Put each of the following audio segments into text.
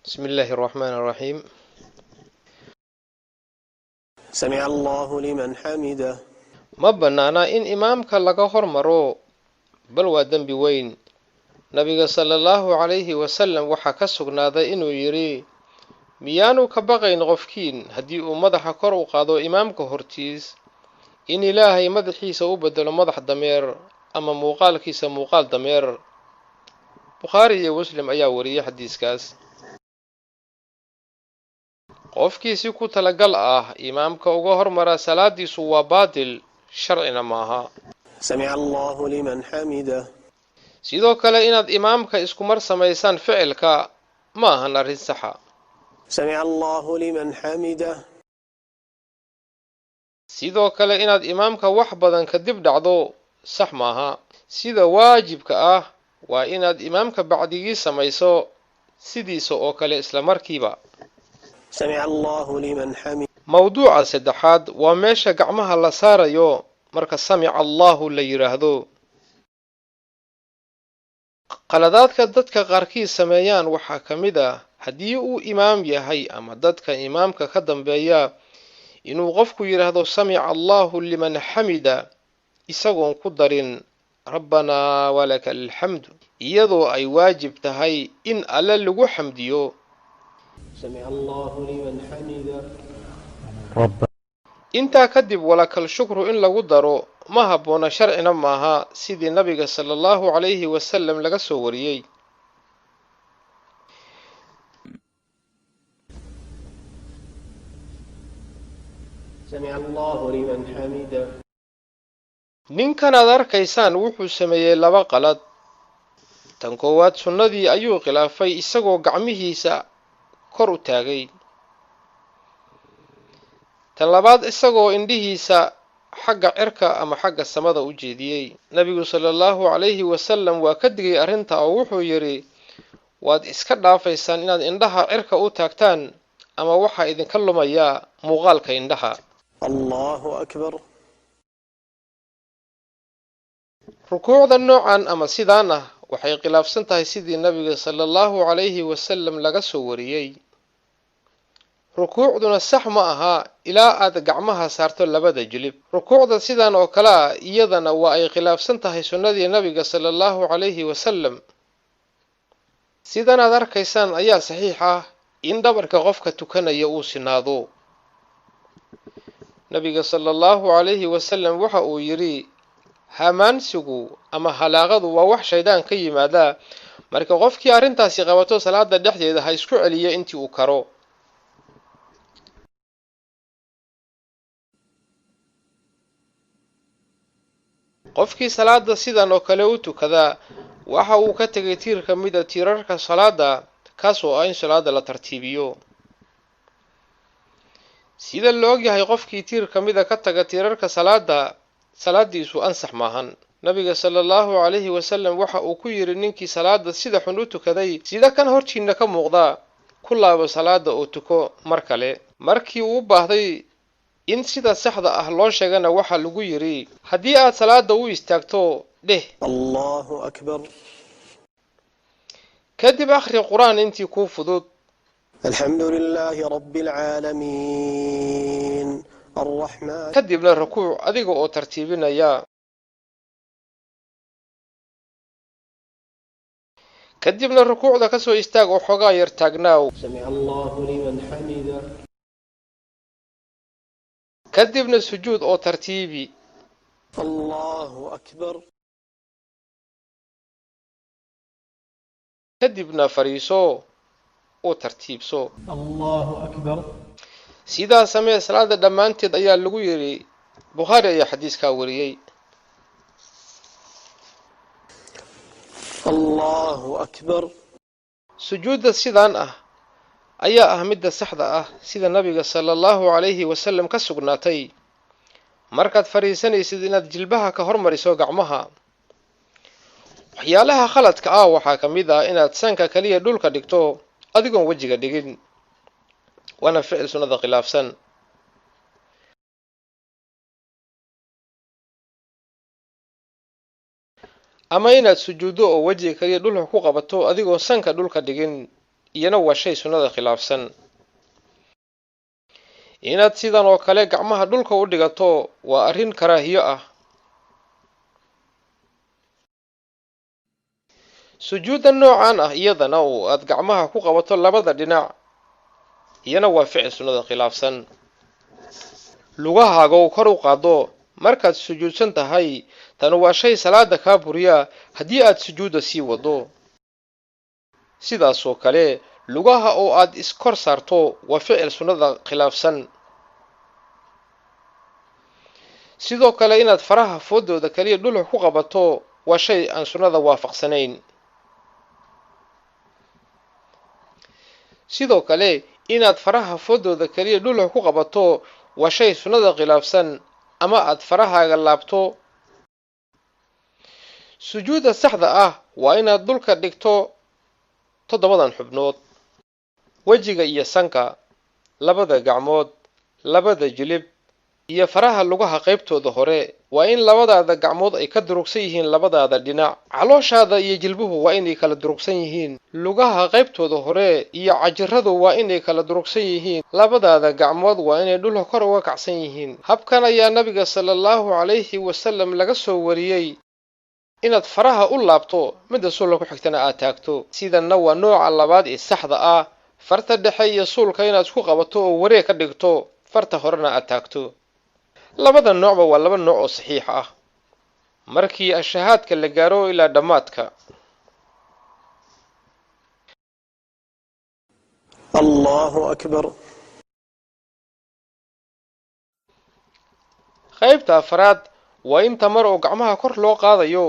بسم الله الرحمن الرحيم. سمع الله لمن حمده. ما banaana in imaamka laga hormaro bal waa dembi weyn. nabiga sallallahu alayhi wasallam waxa ka sugnaaday inuu yiri miyaanu ka baqayn qofkiin haddii uu madaxa kor u qaado imaamka hortiis in ilaahay madaxiisa u bedelo madax dameer ama muuqaalkiisa muuqaal dameer. Bukhari iyo Muslim ayaa wariyay xadiiskaas. qofkii si ku talagal ah imaamka uga hormara salaadiisu waa baadil sharcina maaha. سمع الله لمن حمده. sidoo kale inaad imaamka isku mar samaysaan ficilka ma ahan arrin saxa. سمع الله لمن حمده. sidoo kale inaad imaamka wax badan ka dib dhacdo sax maaha. sida waajibka ah waa inaad imaamka bacdigii samayso sidiisa oo kale isla markiiba. سمع الله لمن حمده. mawduuca saddexaad waa meesha gacmaha la saarayo marka samica allahu la yiraahdo. qaladaadka dadka qaarkii sameeyaan waxaa ka mid ah haddii uu imaam yahay ama dadka imaamka ka dambeeya inuu qofku yiraahdo samica allahu liman xamida isagoon ku darin rabbanaa walaka alxamdu iyadoo ay waajib tahay in alle lagu xamdiyo. سمع الله لمن حمده. intaa kadib walakal shukru in lagu daro ma habboona sharcina maaha sidii nabiga sallallahu alayhi wasallam laga soo wariyay. سمع الله لمن حمده. ninkan aad arkaysaan wuxuu sameeyey laba qalad. tan koowaad sunnadii ayuu khilaafay isagoo gacmihiisa kor u taagay. tan labaad isagoo indhihiisa xagga cirka ama xagga samada u jeediyey. nabigu sallallahu alayhi wasallam waa ka digay arrinta oo wuxuu yiri waad iska dhaafaysaan inaad indhaha cirka u taagtaan ama waxa idinka lumaya muuqaalka indhaha. الله أكبر. rukuucda noocan ama sidaan ah waxay khilaafsan tahay sidii nabiga sallallahu alayhi wasallam laga soo wariyay. rukuucduna sax ma aha ilaa aad gacmaha saarto labada jilib. rukuucda sidaan oo kale iyadana waa ay khilaafsan tahay sunnadii nabiga sallallahu alayhi wasallam. sidan aad arkaysaan ayaa saxiix ah in dhabarka qofka tukanaya uu sinaado. nabiga sallallahu alayhi wasallam waxa uu yiri hamaansigu ama halaaqadu waa wax shaydaan ka yimaada marka qofkii arrintaasi qabato salaada dhexdeeda ha isku celiyo intii uu karo. qofkii salaada sidan oo kale u tukada waxa uu ka tegay tiir ka mid ah tiirarka salaada kaas oo ah in salaada la tartiibiyo. sida la ogyahay qofkii tiir ka mid ah ka taga tiirarka salaada salaadiisu ansax maahan. nabiga sallallahu alayhi wasallam waxa uu ku yiri ninkii salaada sida xun u tukaday sida kan hortiina ka muuqda ku laabo salaada oo tuko mar kale. markii uu baahday in sida saxda ah loo sheegana waxa lagu yiri haddii aad salaada u istaagto dheh الله أكبر. kadib akhri quraan intii ku fudud. الحمد لله رب العالمين الرحمن. kadibna rukuuc adiga oo tartiibinaya. kadibna rukuucda ka soo istaag oo xogaa yar taagnaaw. سمع الله لمن حمده. kadibna sujuud oo tartiibi. الله أكبر. kadibna fariiso oo tartiibso. الله أكبر. sidaa samee salaada dhammaanteed ayaa lagu yiri. Bukhari ayaa xadiiskaa wariyay. الله أكبر. sujuudda sidaan ah ayaa ah midda saxda ah sida nabiga sallallahu alayhi wasallam ka sugnaatay. markaad fariisanaysid inaad jilbaha ka hormariso gacmaha. waxyaalaha khaladka ah waxaa ka mid ah inaad sanka kaliya dhulka dhigto adigoon wajiga dhigin. waana ficil sunnada khilaafsan. ama inaad sujuuddo oo wajiga kaliya dhulka ku qabato adigoo sanka dhulka dhigin iyana waa shay sunnada khilaafsan. inaad sidan oo kale gacmaha dhulka u dhigato waa arrin karaahiyo ah. sujuudda noocan ah iyadana oo aad gacmaha ku qabato labada dhinac iyana waa ficil sunnada khilaafsan. lugahaaga oo kor u qaado markaad sujuudsan tahay tan waa shay salaada kaa buriya haddii aad sujuudda sii wado. sidaas oo kale lugaha oo aad iskor saarto waa ficil sunnada khilaafsan. sidoo kale inaad faraha foodooda kaliya dhulka ku qabato waa shay aan sunnada waafaqsanayn. sidoo kale inaad faraha foodooda kaliya dhulka ku qabato waa shay sunnada khilaafsan ama aad farahaaga laabto. sujuudda saxda ah waa inaad dhulka dhigto 7 xubnood: wejiga iyo sanka, labada gacmood, labada jilib iyo faraha lugaha qaybtooda hore waa in labadaada gacmood ay ka durugsan yihiin labadaada dhinac. calooshaada iyo jilbuhu waa inay kala durugsan yihiin. lugaha qaybtooda hore iyo cajiradu waa inay kala durugsan yihiin. labadaada gacmood waa inay dhulka kor uga kacsan yihiin. habkan ayaa nabiga sallallahu calayhi wasallam laga soo wariyey inaad faraha u laabto midda suulka ku xigtana aad taagto. sidanna waa nooca labaad ee saxda ah. farta dhexe iyo suulka inaad isku qabato oo wareeg ka dhigto, farta horena aad taagto. labada noocba waa laba nooc oo saxiix ah. markii ashahaadka la gaaro ilaa dhammaadka Allahu akbar. qaybta afraad waa inta mar oo gacmaha kor loo qaadayo.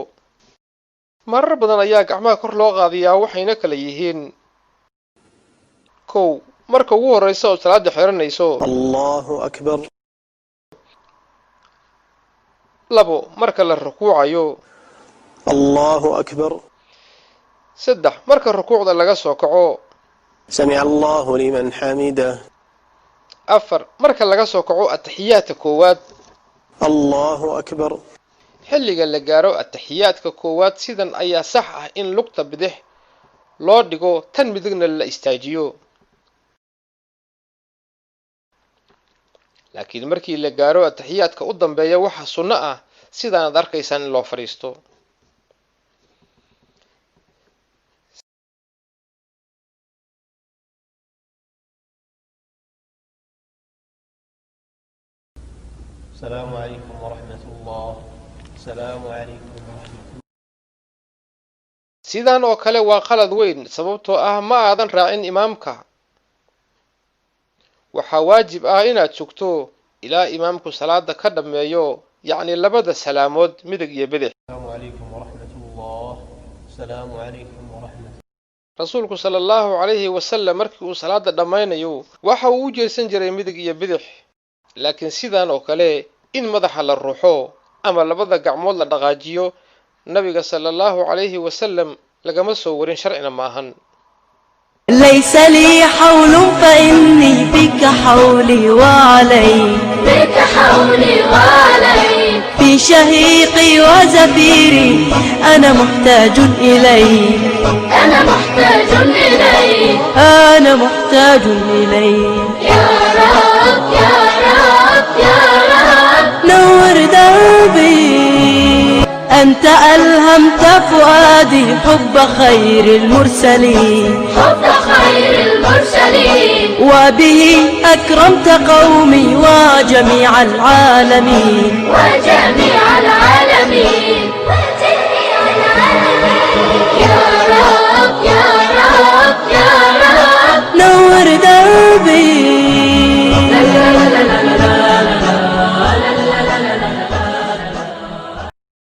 marar badan ayaa gacmaha kor loo qaadayaa waxayna kala yihiin: 1 marka ugu horeysa oo salaada xiranayso. Allahu akbar. 2 marka la rukuucayo. Allahu akbar. 3 marka rukuucda laga soo kaco. Sami'a Allahu liman hamidah. 4 marka laga soo kaco ataxiyaadka koowaad. Allahu akbar. xilliga la gaaro ataxiyaadka koowaad sidan ayaa sax ah in lugta bidix loo dhigo tan midigna la istaajiyo. laakiin markii la gaaro ataxiyaadka u dambeeya waxa sunno ah sidaan aad arkaysaan in loo fariisto. السلام عليكم ورحمة الله. السلام عليكم ورحمة الله. sidaan oo kale waa qalad weyn sababtoo ah ma aadan raacin imaamka. waxaa waajib ah inaad sugto ilaa imaamku salaada ka dhameeyo, yacni labada salaamood midig iyo bidix. السلام عليكم ورحمة الله. السلام عليكم ورحمة الله. rasuulku sallallahu calayhi wasallam markii uu salaada dhammaynayo waxa uu u jeesan jiray midig iyo bidix. laakiin sidaan oo kale in madaxa la ruuxo ama labada gacmood la dhaqaajiyo nabiga sallallahu calayhi wasallam lagama soo warin sharcina maahan. ليس لي حول فإني بك حولي وعلي في شهيقي وزفيري أنا محتاج إلي أنا محتاج إلي يا رب يا رب يا رب نور دربي أنت ألهمت فؤادي حب خير المرسلين وبه أكرمت قومي وجميع العالمين